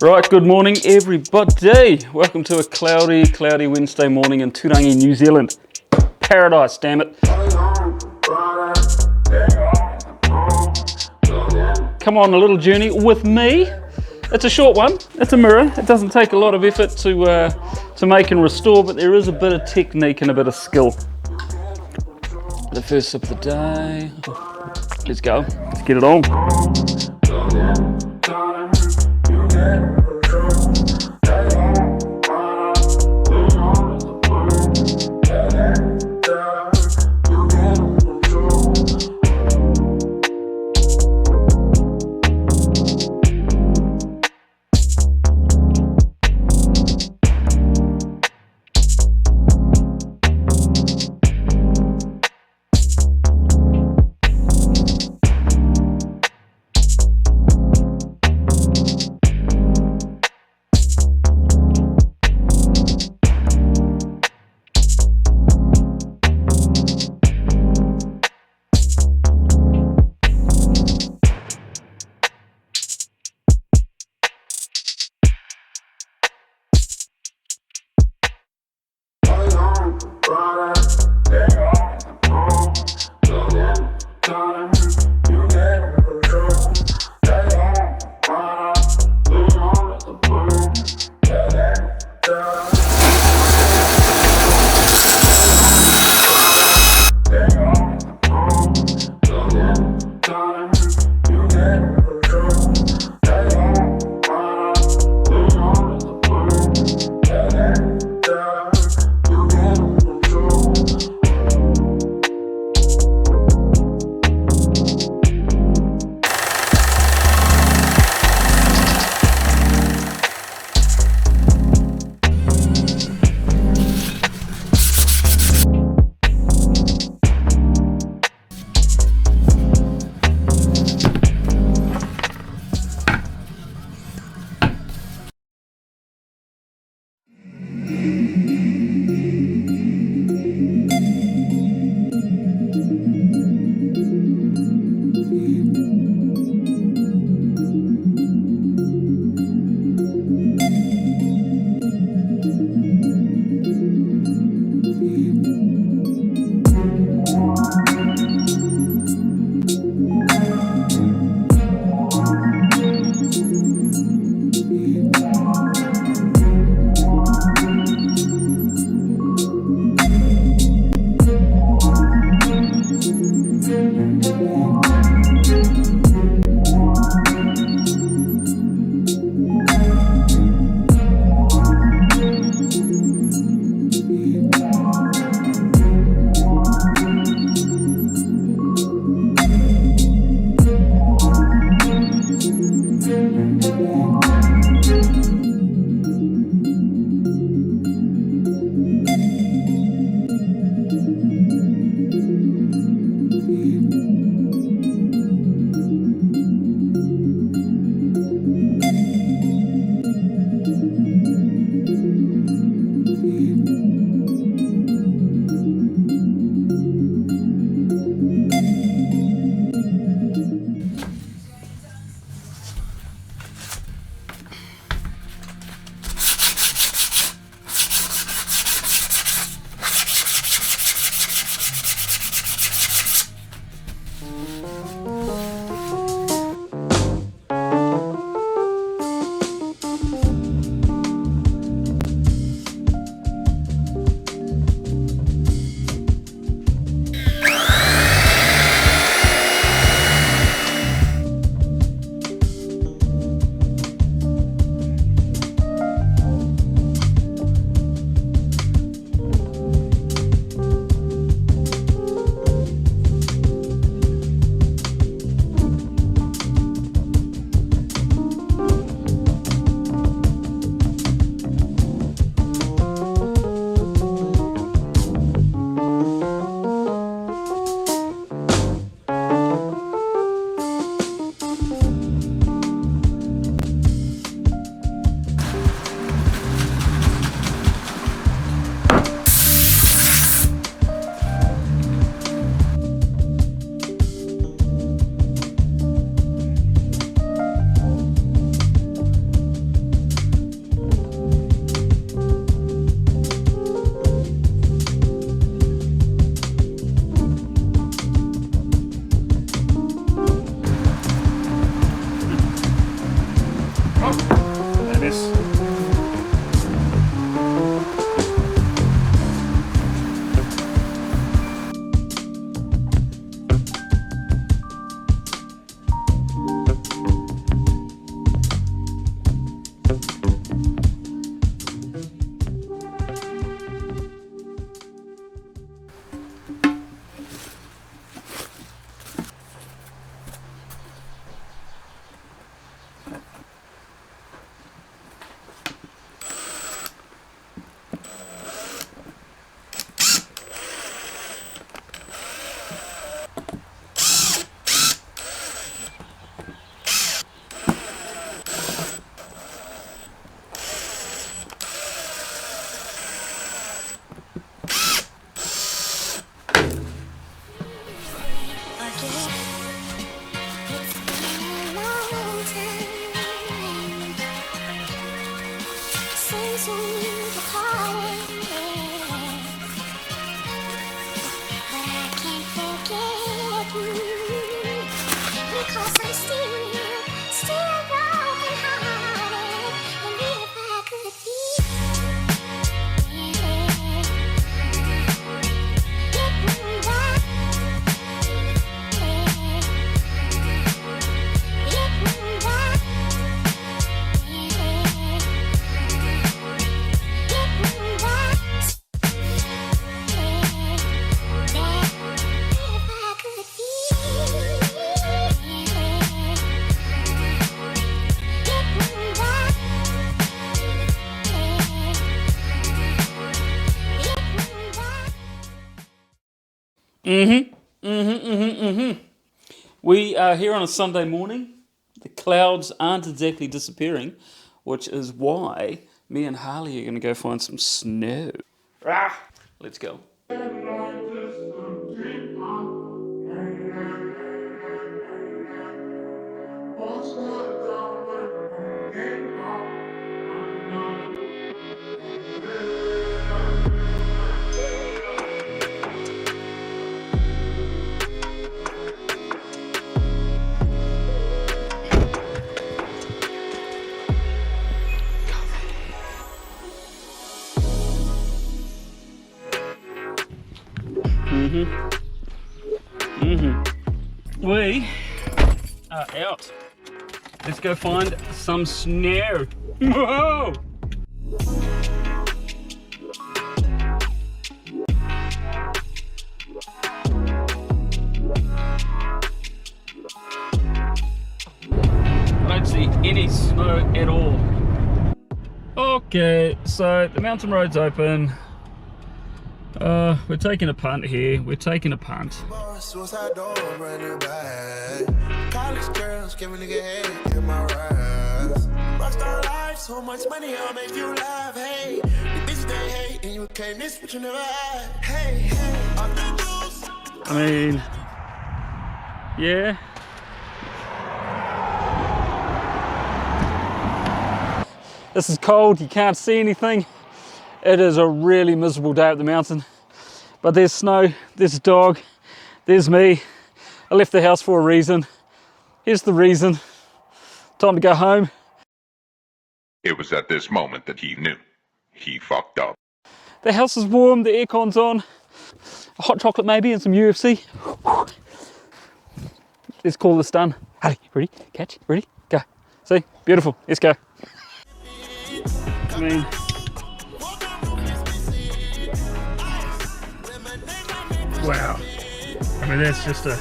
Right, good morning everybody. Welcome to a cloudy Wednesday morning in Turangi, New Zealand. Paradise, damn it. Come on a little journey with me. It's a short one, it's a mirror. It doesn't take a lot of effort to make and restore, but there is a bit of technique and a bit of skill. The first sip of the day. Let's go, let's get it on. We are here on a Sunday morning. The clouds aren't exactly disappearing, which is why me and Harley are going to go find some snow. Ah, let's go. We are out. Let's go find some snow. Whoa! I don't see any snow at all. Okay, so the mountain road's open. We're taking a punt here. We're taking a punt. Suicide door, brand new bag. College girls, give a nigga head in my rise. Rockstar life, so much money, I'll make you laugh. Hey, the bitch they hate, and you can't miss what you never had. Hey, hey, off the juice. I mean, yeah. This is cold, you can't see anything. It is a really miserable day up the mountain. But there's snow, there's a dog, there's me. I left the house for a reason. Here's the reason. Time to go home. It was at this moment that he knew. He fucked up. The house is warm, the aircon's on. A hot chocolate maybe and some UFC. Let's call this done. Harry, ready? Catch, ready? Go. See? Beautiful. Let's go. I mean, wow. I mean, that's just a...